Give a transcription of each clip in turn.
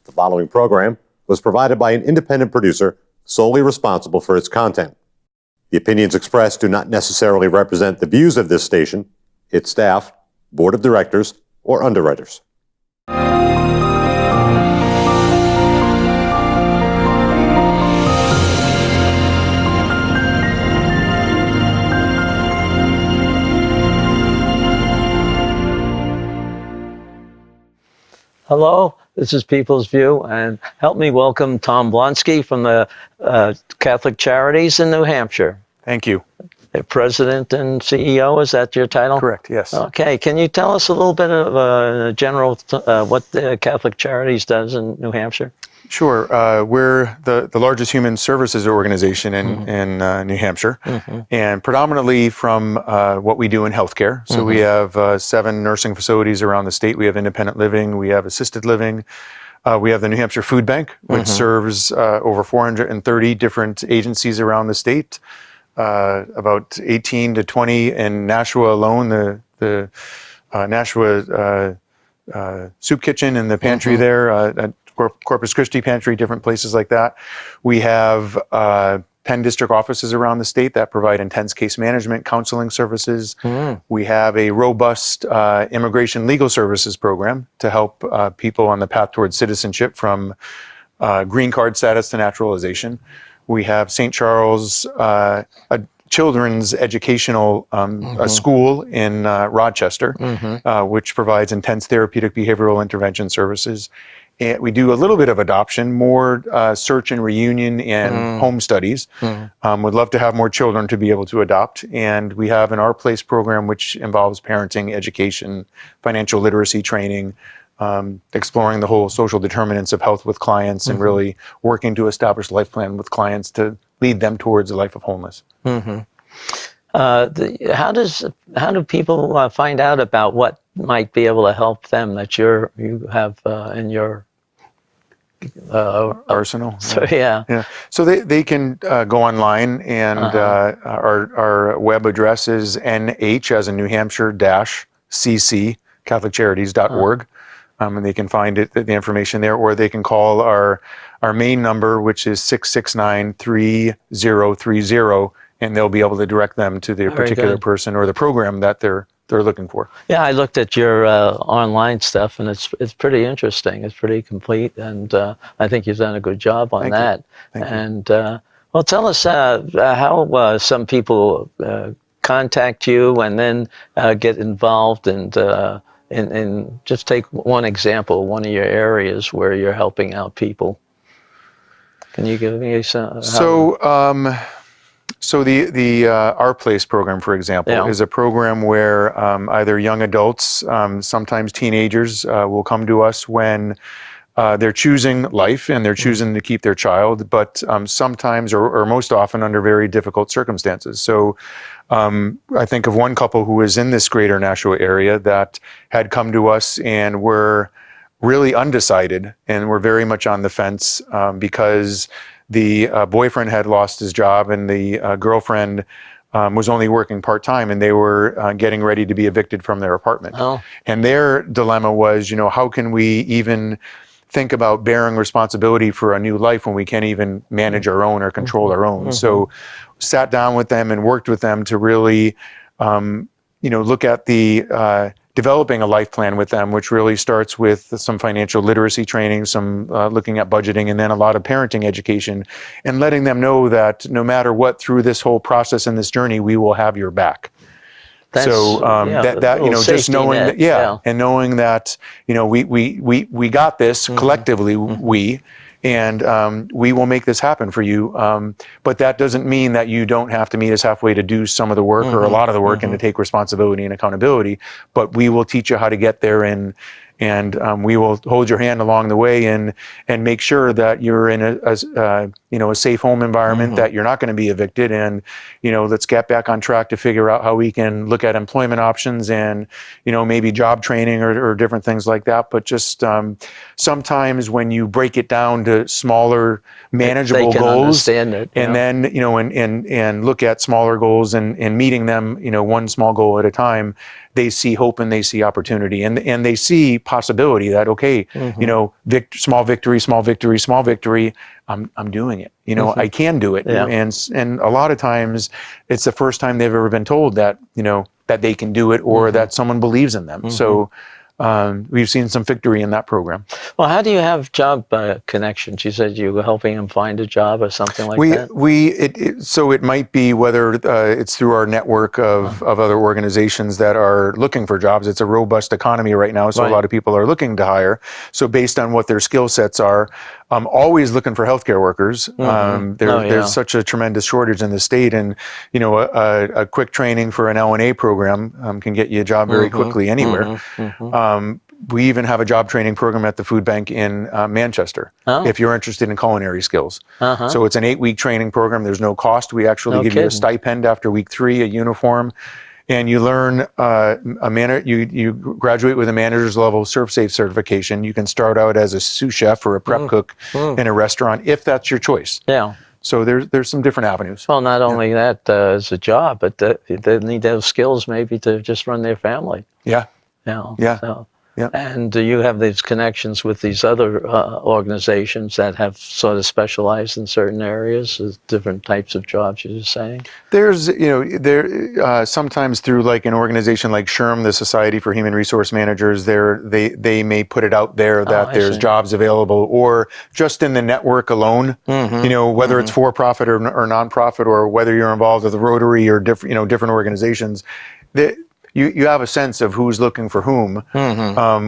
The following program was provided by an independent producer solely responsible for its content. The opinions expressed do not necessarily represent the views of this station, its staff, board of directors, or underwriters. Hello, this is People's View, and help me welcome Tom Blonsku from the Catholic Charities in New Hampshire. Thank you. The President and CEO, is that your title? Correct, yes. Okay, can you tell us a little bit of general what the Catholic Charities does in New Hampshire? Sure. We're the largest human services organization in New Hampshire, and predominantly from what we do in healthcare. So we have 7 nursing facilities around the state. We have independent living, we have assisted living. We have the New Hampshire Food Bank, which serves over 430 different agencies around the state. About 18 to 20 in Nashua alone, the Nashua Soup Kitchen and the pantry there, Corpus Christi Pantry, different places like that. We have 10 district offices around the state that provide intense case management, counseling services. We have a robust immigration legal services program to help people on the path towards citizenship from green card status to naturalization. We have St. Charles, a children's educational school in Rochester, which provides intense therapeutic behavioral intervention services. And we do a little bit of adoption, more search and reunion and home studies. Would love to have more children to be able to adopt. And we have an Our Place program, which involves parenting, education, financial literacy training, exploring the whole social determinants of health with clients, and really working to establish a life plan with clients to lead them towards a life of wholeness. How do people find out about what might be able to help them that you have in your arsenal? So, yeah. So they can go online, and our web address is nh as in New Hampshire -cc CatholicCharities.org. And they can find the information there, or they can call our main number, which is 669-3030, and they'll be able to direct them to the particular person or the program that they're looking for. Yeah, I looked at your online stuff, and it's pretty interesting. It's pretty complete, and I think you've done a good job on that. Thank you. And well, tell us how some people contact you and then get involved, and just take one example, one of your areas where you're helping out people. Can you give me some? So the Our Place program, for example, is a program where either young adults, sometimes teenagers, will come to us when they're choosing life and they're choosing to keep their child, but sometimes or most often under very difficult circumstances. So I think of one couple who was in this greater Nashua area that had come to us and were really undecided and were very much on the fence because the boyfriend had lost his job, and the girlfriend was only working part-time, and they were getting ready to be evicted from their apartment. And their dilemma was, how can we even think about bearing responsibility for a new life when we can't even manage our own or control our own? So sat down with them and worked with them to really, look at the developing a life plan with them, which really starts with some financial literacy training, some looking at budgeting, and then a lot of parenting education, and letting them know that no matter what through this whole process and this journey, we will have your back. Just knowing that, and knowing that, we got this collectively, and we will make this happen for you. But that doesn't mean that you don't have to meet us halfway to do some of the work or a lot of the work and to take responsibility and accountability. But we will teach you how to get there, and we will hold your hand along the way and make sure that you're in a safe home environment, that you're not going to be evicted, and let's get back on track to figure out how we can look at employment options and maybe job training or different things like that. But just sometimes when you break it down to smaller manageable goals, and then and look at smaller goals and meeting them one small goal at a time, they see hope and they see opportunity, and they see possibility that, okay, you know, small victory, small victory, small victory. I'm doing it. You know, I can do it. Yeah. And a lot of times it's the first time they've ever been told that, you know, that they can do it, or that someone believes in them. So we've seen some victory in that program. Well, how do you have job connections? You said you were helping them find a job or something like that? So it might be whether it's through our network of other organizations that are looking for jobs. It's a robust economy right now, so a lot of people are looking to hire. So based on what their skill sets are, I'm always looking for healthcare workers. There's such a tremendous shortage in the state, and you know, a quick training for an L&A program can get you a job very quickly anywhere. We even have a job training program at the food bank in Manchester, if you're interested in culinary skills. So it's an 8-week training program. There's no cost. We actually give you a stipend after week 3, a uniform, and you learn you graduate with a manager's level ServSafe certification. You can start out as a sous chef or a prep cook in a restaurant if that's your choice. Yeah. So there's some different avenues. Well, not only that as a job, but they need those skills maybe to just run their family. Yeah. Yeah. So. Yeah. And do you have these connections with these other organizations that have sort of specialized in certain areas, different types of jobs you're saying? There's, you know, sometimes through like an organization like SHRM, the Society for Human Resource Managers, they may put it out there that there's jobs available, or just in the network alone, you know, whether it's for-profit or nonprofit, or whether you're involved with the Rotary or different, you know, different organizations. You have a sense of who's looking for whom,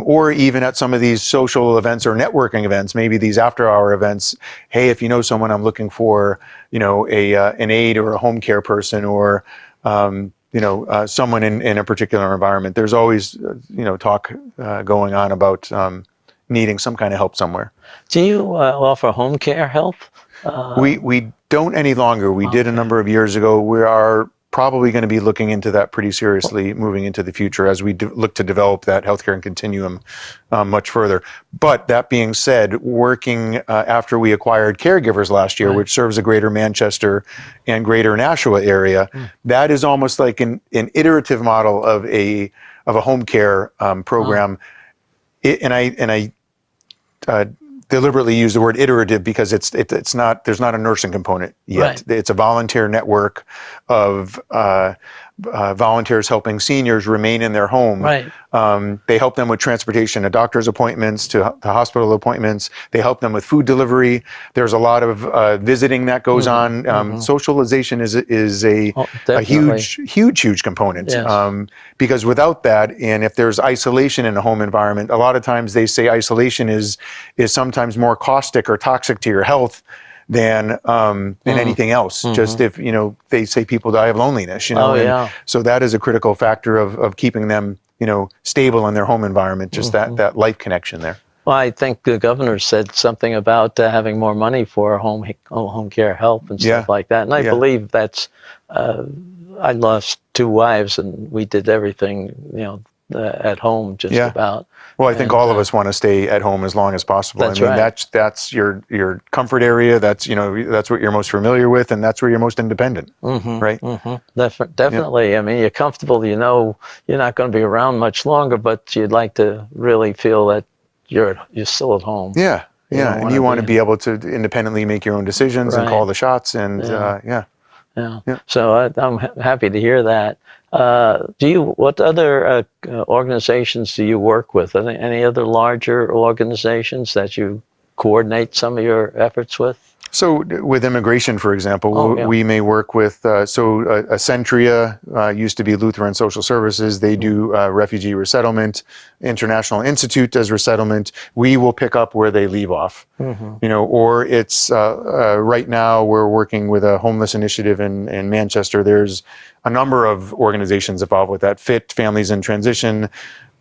or even at some of these social events or networking events, maybe these after-hour events. Hey, if you know someone, I'm looking for, you know, an aide or a home care person, or you know, someone in a particular environment. There's always you know, talk going on about needing some kind of help somewhere. Do you offer home care help? We don't any longer. We did a number of years ago. We are probably going to be looking into that pretty seriously moving into the future as we look to develop that healthcare and continuum much further. But that being said, working after we acquired Caregivers last year, which serves the greater Manchester and greater Nashua area, that is almost like an iterative model of a home care program. And I deliberately use the word iterative because it's not, there's not a nursing component yet. It's a volunteer network of volunteers helping seniors remain in their home. They help them with transportation to doctor's appointments, to hospital appointments. They help them with food delivery. There's a lot of visiting that goes on. Socialization is a huge component. Because without that, and if there's isolation in a home environment, a lot of times they say isolation is sometimes more caustic or toxic to your health than anything else. Just if, you know, they say people die of loneliness, you know, so that is a critical factor of keeping them, you know, stable in their home environment, just that life connection there. Well, I think the governor said something about having more money for home care help and stuff like that. And I believe that's, I lost 2 wives and we did everything, you know, at home just about. Well, I think all of us want to stay at home as long as possible. That's that's your comfort area. That's, you know, that's what you're most familiar with, and that's where you're most independent, right? Definitely. I mean, you're comfortable. You know, you're not going to be around much longer, but you'd like to really feel that you're still at home. And you want to be able to independently make your own decisions and call the shots. And So I'm happy to hear that. What other organizations do you work with? Any other larger organizations that you coordinate some of your efforts with? So with immigration, for example, we may work with, Centria used to be Lutheran Social Services. They do refugee resettlement. International Institute does resettlement. We will pick up where they leave off. You know, or it's right now we're working with a homeless initiative in Manchester. There's a number of organizations involved with that. FIT, Families in Transition,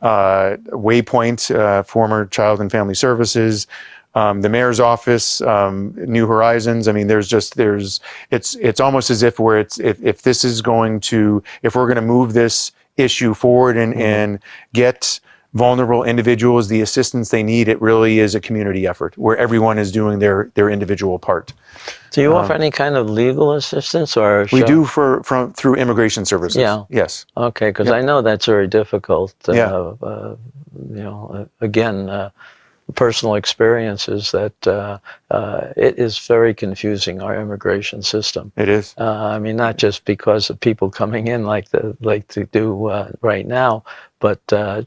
Waypoint, former Child and Family Services, the mayor's office, New Horizons. I mean, it's almost as if if this is going to, if we're going to move this issue forward and get vulnerable individuals the assistance they need, it really is a community effort where everyone is doing their individual part. Do you offer any kind of legal assistance, or we do through immigration services? Yeah. Yes. Okay, because I know that's very difficult. Yeah. Again, personal experiences that it is very confusing, our immigration system. It is. I mean, not just because of people coming in like to do right now, but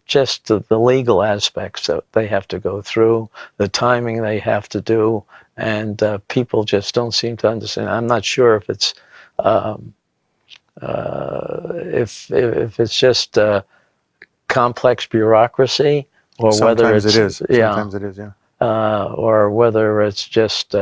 just the legal aspects that they have to go through, the timing they have to do, and people just don't seem to understand. I'm not sure if it's if it's just complex bureaucracy, or whether it's Sometimes it is, yeah. or whether it's just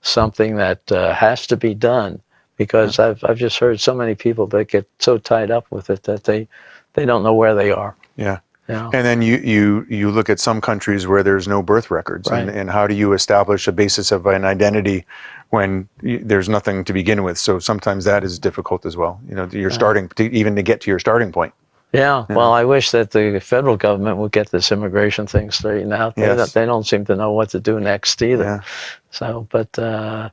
something that has to be done, because I've just heard so many people that get so tied up with it that they don't know where they are. Yeah. Yeah. And then you look at some countries where there's no birth records, Right. and how do you establish a basis of an identity when there's nothing to begin with? So sometimes that is difficult as well. You're starting even to get to your starting point. Yeah. Well, I wish that the federal government would get this immigration thing straightened out. They don't seem to know what to do next either. Yeah. So, but do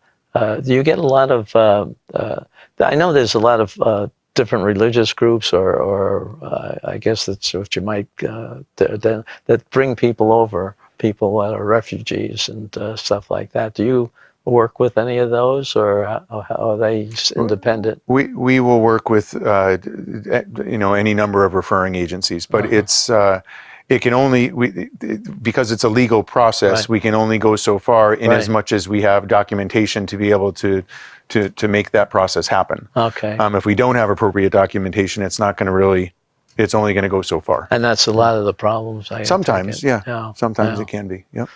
you get a lot of? I know there's a lot of different religious groups, or I guess that's what you might that bring people over, people that are refugees and stuff like that. Do you work with any of those, or how are they independent? We will work with any number of referring agencies, but it can only because it's a legal process. Right. We can only go so far in as much as we have documentation to be able to make that process happen. Okay. If we don't have appropriate documentation, it's not going to really. It's only going to go so far. And that's a lot of the problems. Sometimes, yeah. Sometimes it can be. Yep.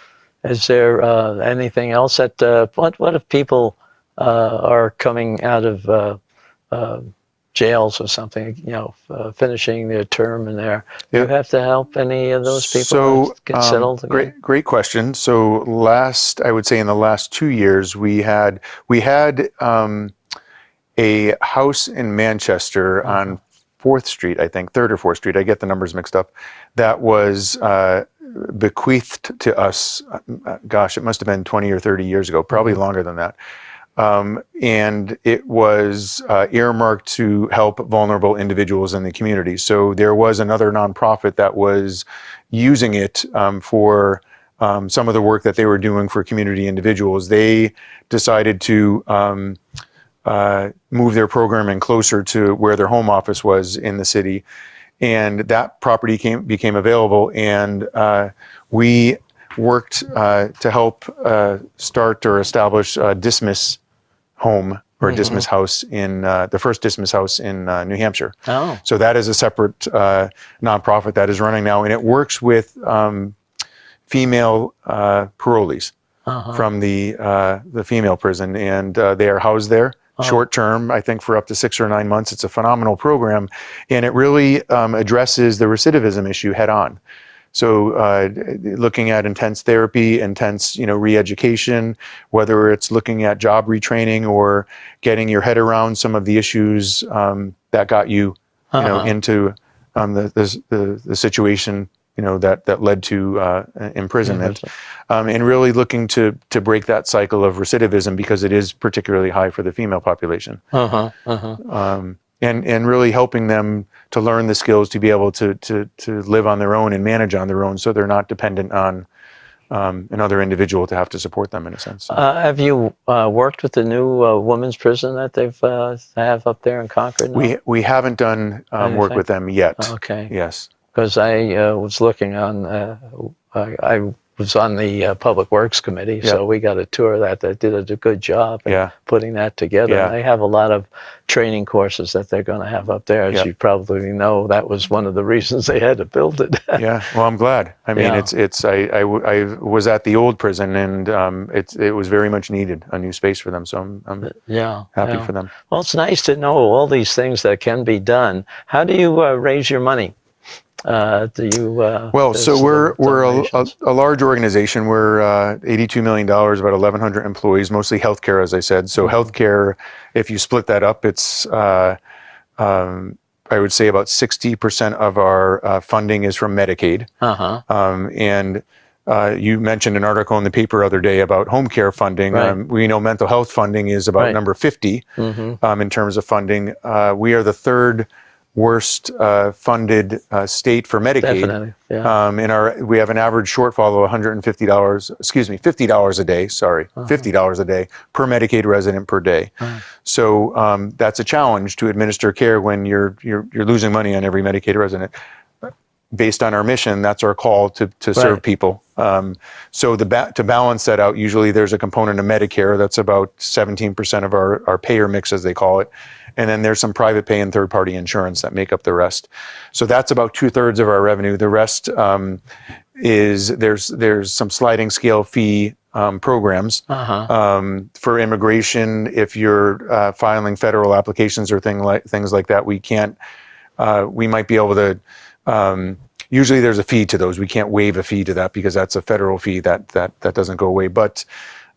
Is there anything else that what if people are coming out of jails or something, finishing their term in there? Do you have to help any of those people get settled again? Great question. So I would say in the last 2 years, we had a house in Manchester on 4th Street, I think, 3rd or 4th Street, I get the numbers mixed up, that was bequeathed to us, it must have been 20 or 30 years ago, probably longer than that. And it was earmarked to help vulnerable individuals in the community. So there was another nonprofit that was using it for some of the work that they were doing for community individuals. They decided to move their programming closer to where their home office was in the city. And that property became available, and we worked to help start or establish a Dismiss home or a Dismiss house in the first Dismiss house in New Hampshire. Oh. So that is a separate nonprofit that is running now, and it works with female parolees from the female prison, and they are housed there. Short term, I think for up to 6 or 9 months. It's a phenomenal program, and it really addresses the recidivism issue head on. So looking at intense therapy, intense re-education, whether it's looking at job retraining or getting your head around some of the issues that got you into the situation that led to imprisonment, and really looking to break that cycle of recidivism, because it is particularly high for the female population. And really helping them to learn the skills to be able to live on their own and manage on their own, so they're not dependent on another individual to have to support them in a sense. Have you worked with the new women's prison that they've have up there in Concord now? We haven't done work with them yet. Okay. Yes. Because I was looking on, I was on the Public Works Committee, so we got a tour of that. They did a good job in putting that together. Yeah. And they have a lot of training courses that they're going to have up there. As you probably know, that was one of the reasons they had to build it. Yeah, well, I'm glad. I mean, I was at the old prison, and it was very much needed, a new space for them. So I'm happy for them. Well, it's nice to know all these things that can be done. How do you raise your money? Do you? Well, so we're a large organization. We're $82 million, about 1,100 employees, mostly healthcare, as I said. So healthcare, if you split that up, it's I would say about 60% of our funding is from Medicaid. And you mentioned an article in the paper other day about home care funding. We know mental health funding is about number 50 in terms of funding. We are the third worst funded state for Medicaid. Definitely, yeah. We have an average shortfall of $50 a day, $50 a day per Medicaid resident per day. So that's a challenge to administer care when you're losing money on every Medicaid resident. Based on our mission, that's our call to serve people. So to balance that out, usually there's a component of Medicare that's about 17% of our payer mix, as they call it. And then there's some private pay and third-party insurance that make up the rest. So that's about 2/3 of our revenue. The rest is there's some sliding scale fee programs for immigration. If you're filing federal applications or things like that, we might be able to. Usually there's a fee to those. We can't waive a fee to that because that's a federal fee that doesn't go away. But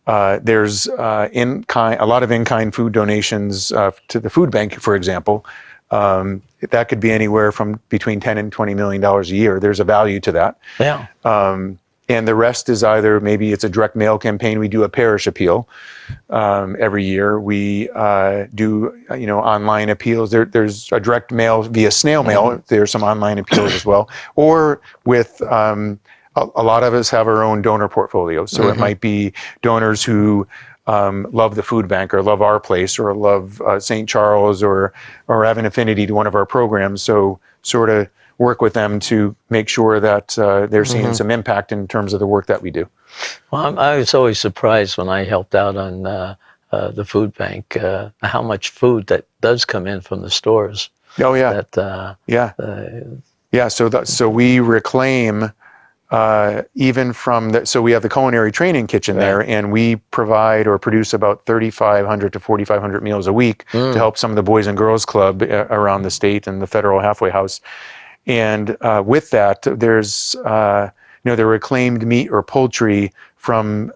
there's a lot of in-kind food donations to the food bank, for example. That could be anywhere from between $10 and $20 million a year. There's a value to that. Yeah. And the rest is either maybe it's a direct mail campaign. We do a parish appeal every year. We do online appeals. There's a direct mail via snail mail. There's some online appeals as well. Or with a lot of us have our own donor portfolio. So it might be donors who love the food bank or love our place or love St. Charles or have an affinity to one of our programs. So sort of work with them to make sure that they're seeing some impact in terms of the work that we do. Well, I was always surprised when I helped out on the food bank, how much food that does come in from the stores. Oh yeah, So we reclaim even from so we have the culinary training kitchen there, and we provide or produce about 3,500 to 4,500 meals a week to help some of the Boys and Girls Club around the state and the Federal Halfway House. And with that, there's the reclaimed meat or poultry from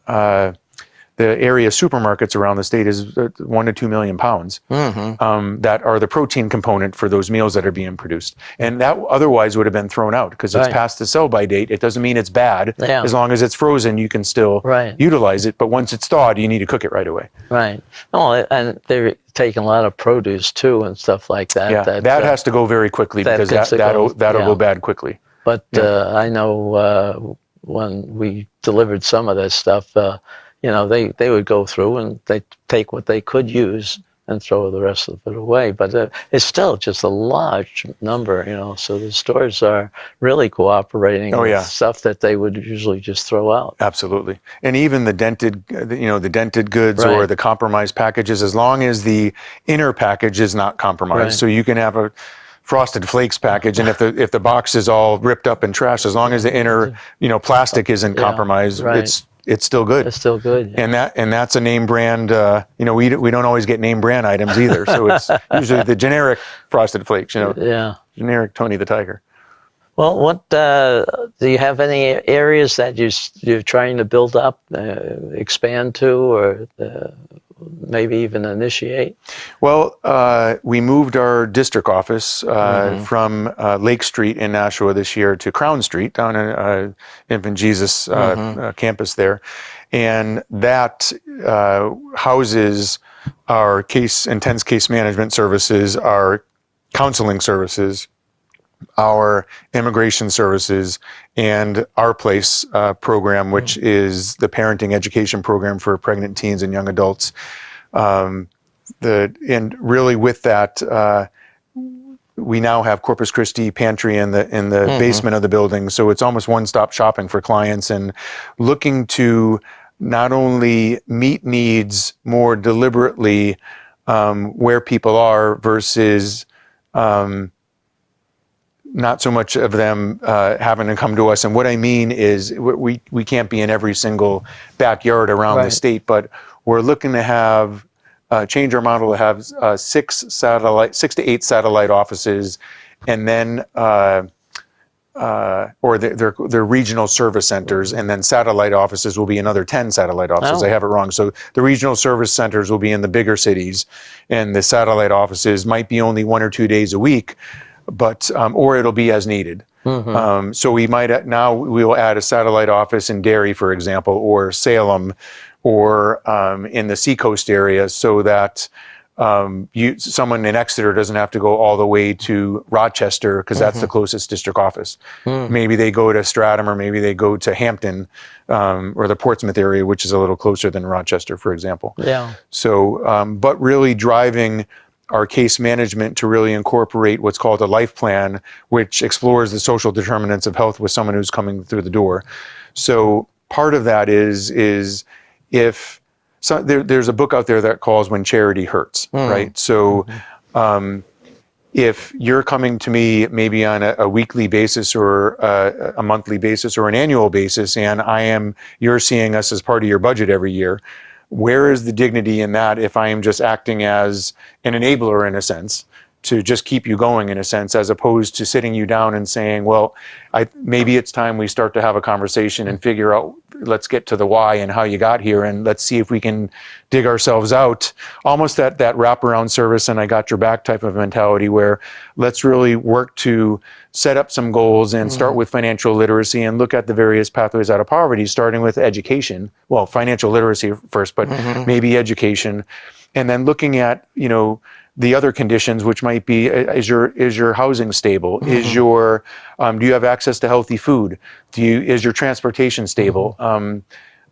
the area supermarkets around the state is 1 to 2 million pounds that are the protein component for those meals that are being produced. And that otherwise would have been thrown out because it's past the sell-by date. It doesn't mean it's bad. Yeah. As long as it's frozen, you can still utilize it. But once it's thawed, you need to cook it right away. Right. Oh, and they're taking a lot of produce too and stuff like that. Yeah, that has to go very quickly because that'll go bad quickly. But I know when we delivered some of this stuff, they would go through and they take what they could use and throw the rest of it away. But it's still just a large number, so the stores are really cooperating with stuff that they would usually just throw out. Absolutely. And even the dented goods or the compromised packages, as long as the inner package is not compromised. So you can have a Frosted Flakes package, and if the box is all ripped up and trashed, as long as the inner plastic isn't compromised, it's still good. It's still good. Yeah. And that's a name brand. We don't always get name brand items either. So it's usually the generic Frosted Flakes. Generic Tony the Tiger. Well, what do you have any areas that you're trying to build up, expand to, or maybe even initiate? Well, we moved our district office from Lake Street in Nashua this year to Crown Street down in Infant Jesus campus there. And that houses our intense case management services, our counseling services, our immigration services, and Our Place program, which is the parenting education program for pregnant teens and young adults. And really with that, we now have Corpus Christi pantry in the basement of the building. So it's almost one-stop shopping for clients and looking to not only meet needs more deliberately where people are versus not so much of them having to come to us. And what I mean is we can't be in every single backyard around the state, but we're looking to have change our model to have 6 to 8 satellite offices, and then or they're regional service centers, and then satellite offices will be another 10 satellite offices. I have it wrong. So the regional service centers will be in the bigger cities, and the satellite offices might be only 1 or 2 days a week. but or it'll be as needed. So we might now we will add a satellite office in Derry, for example, or Salem, or in the Seacoast area, so that someone in Exeter doesn't have to go all the way to Rochester, because that's the closest district office. Maybe they go to Stratham, or maybe they go to Hampton, or the Portsmouth area, which is a little closer than Rochester, for example. Yeah. So, but really driving our case management to really incorporate what's called a life plan, which explores the social determinants of health with someone who's coming through the door. So part of that is if there's a book out there that calls When Charity Hurts, right? So if you're coming to me maybe on a weekly basis, or a monthly basis, or an annual basis, and you're seeing us as part of your budget every year, where is the dignity in that if I am just acting as an enabler, in a sense, to just keep you going, in a sense, as opposed to sitting you down and saying, well, maybe it's time we start to have a conversation and figure out, let's get to the why and how you got here, and let's see if we can dig ourselves out. Almost that wraparound service and I got your back type of mentality, where let's really work to set up some goals and start with financial literacy and look at the various pathways out of poverty, starting with education. Well, financial literacy first, but maybe education, and then looking at, the other conditions, which might be, is your housing stable? Is do you have access to healthy food? Is your transportation stable?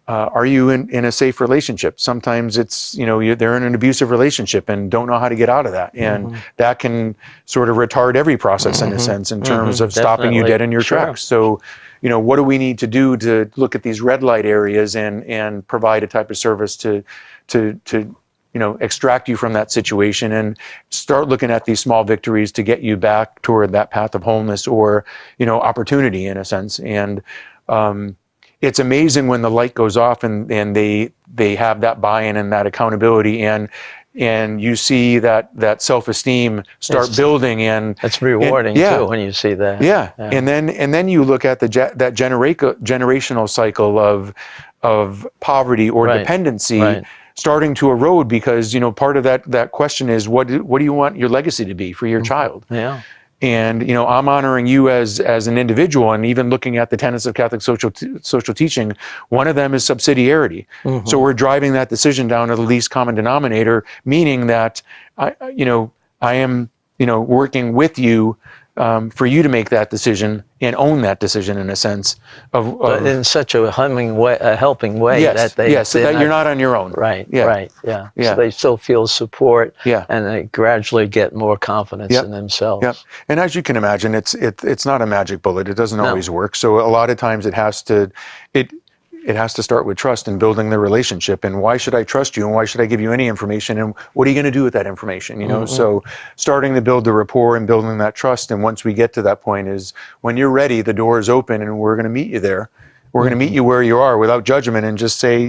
Are you in a safe relationship? Sometimes it's, they're in an abusive relationship and don't know how to get out of that. And that can sort of retard every process, in a sense, in terms of stopping you dead in your tracks. So, what do we need to do to look at these red light areas and provide a type of service to extract you from that situation, and start looking at these small victories to get you back toward that path of wholeness, or, opportunity, in a sense. And it's amazing when the light goes off and they have that buy-in and that accountability, and you see that self-esteem start building, and it's rewarding too when you see that. Yeah. And then you look at that generational cycle of poverty or dependency starting to erode, because part of that question is, what do you want your legacy to be for your child? Yeah. And I'm honoring you as an individual, and even looking at the tenets of Catholic social teaching, one of them is subsidiarity. So we're driving that decision down to the least common denominator, meaning that I am working with you for you to make that decision and own that decision, in a sense, but in such a helping way, yes, that you're not on your own. Right. Yeah. So they still feel support. Yeah. And they gradually get more confidence in themselves. Yeah. And as you can imagine, it's not a magic bullet. It doesn't always work. So a lot of times it has to start with trust and building the relationship. And why should I trust you? And why should I give you any information? And what are you going to do with that information? So starting to build the rapport and building that trust. And once we get to that point, is when you're ready, the door is open, and we're going to meet you there. We're going to meet you where you are, without judgment, and just say,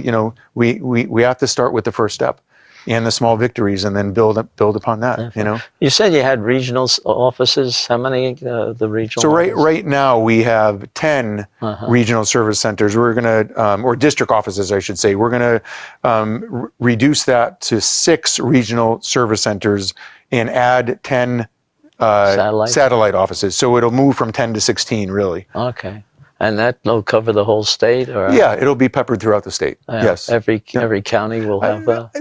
we have to start with the first step and the small victories, and then build upon that. You said you had regional offices. How many the regional? So right now we have 10 regional service centers. We're going to, or district offices, I should say. We're going to reduce that to 6 regional service centers and add 10 satellite offices. So it'll move from 10 to 16, really. Okay. And that'll cover the whole state, or? Yeah, it'll be peppered throughout the state. Yes. Every county will have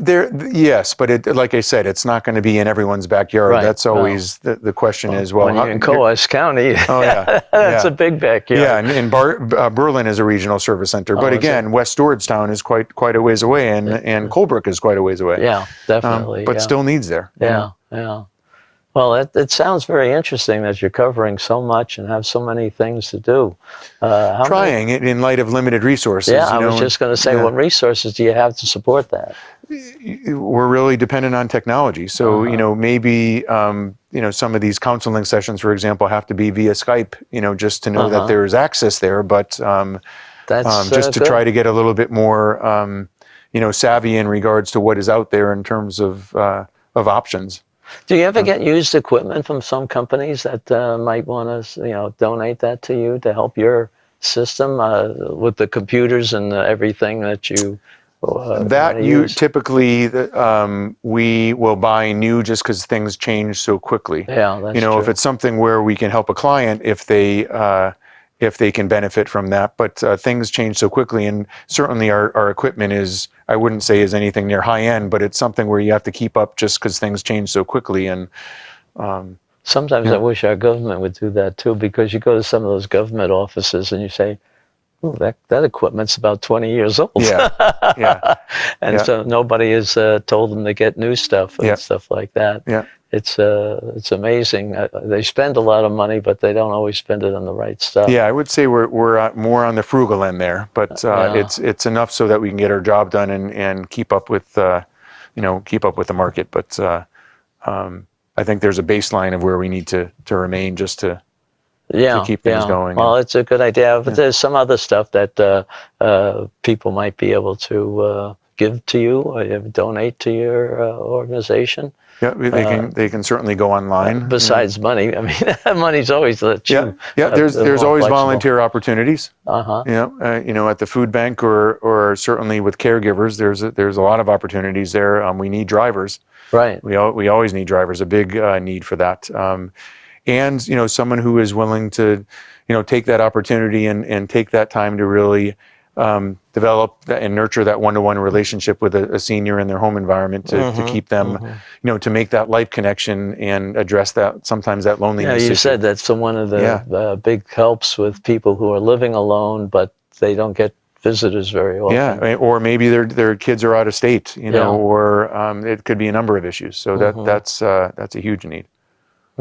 yes, but like I said, it's not going to be in everyone's backyard. Right. That's always the question is, when you're in Coas County, that's a big backyard. Yeah, and Berlin is a regional service center. But again, West Stewartstown is quite a ways away, and Colebrook is quite a ways away. Yeah, definitely. But still needs there. Yeah. Well, it sounds very interesting that you're covering so much and have so many things to do. Trying it in light of limited resources. Yeah, I was just going to say, what resources do you have to support that? We're really dependent on technology. So, maybe, some of these counseling sessions, for example, have to be via Skype, just to know that there's access there. But that's just to try to get a little bit more, savvy in regards to what is out there in terms of options. Do you ever get used equipment from some companies that might want to, donate that to you to help your system with the computers and everything that you That you typically, we will buy new just because things change so quickly. Yeah, that's true. If it's something where we can help a client, if they can benefit from that, but things change so quickly, and certainly our equipment is, I wouldn't say is anything near high end, but it's something where you have to keep up just because things change so quickly. And sometimes I wish our government would do that too, because you go to some of those government offices and you say, "Ooh, that equipment's about 20 years old." Yeah, yeah. And so nobody has told them to get new stuff and stuff like that. Yeah. It's amazing. They spend a lot of money, but they don't always spend it on the right stuff. Yeah, I would say we're more on the frugal end there, but it's enough so that we can get our job done and keep up with keep up with the market. But I think there's a baseline of where we need to remain just to keep things going. Well, it's a good idea, but there's some other stuff that people might be able to give to you or donate to your organization. Yeah, they can certainly go online. Besides money, I mean, money's always cheap. Yeah. There's always volunteer opportunities. Uh-huh. At the food bank or certainly with caregivers, there's a lot of opportunities there. We need drivers. Right. We always need drivers. A big need for that. And someone who is willing to take that opportunity and take that time to really develop and nurture that one-to-one relationship with a senior in their home environment to keep them, to make that life connection and address sometimes that loneliness. Yeah, you issue. said that's one of the big helps with people who are living alone, but they don't get visitors very often. Yeah, or maybe their kids are out of state, or it could be a number of issues. So that's a huge need.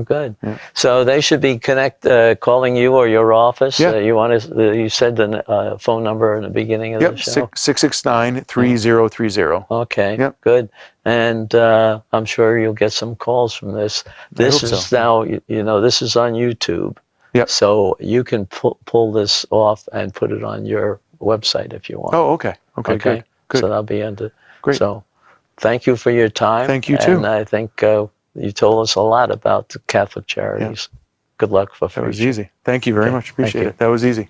Good. Yeah. So they should be calling you or your office. Yeah. You said the phone number in the beginning of the show. 669-3030. Okay. Yep. Good. And I'm sure you'll get some calls from this. This is now, this is on YouTube. Yep. So you can pull this off and put it on your website if you want. Oh, okay. Okay. Good. So that'll be under. Great. So thank you for your time. Thank you too. And I think you told us a lot about the Catholic Charities. Yeah. Good luck for future. That was easy. Thank you very much. Appreciate it. That was easy.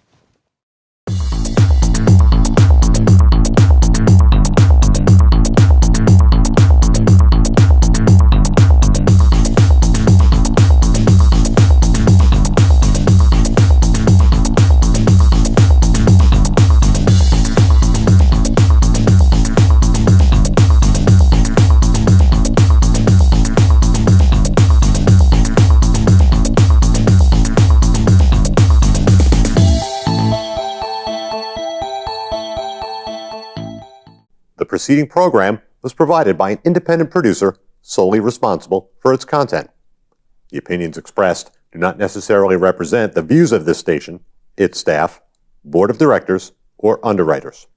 The preceding program was provided by an independent producer solely responsible for its content. The opinions expressed do not necessarily represent the views of this station, its staff, board of directors, or underwriters.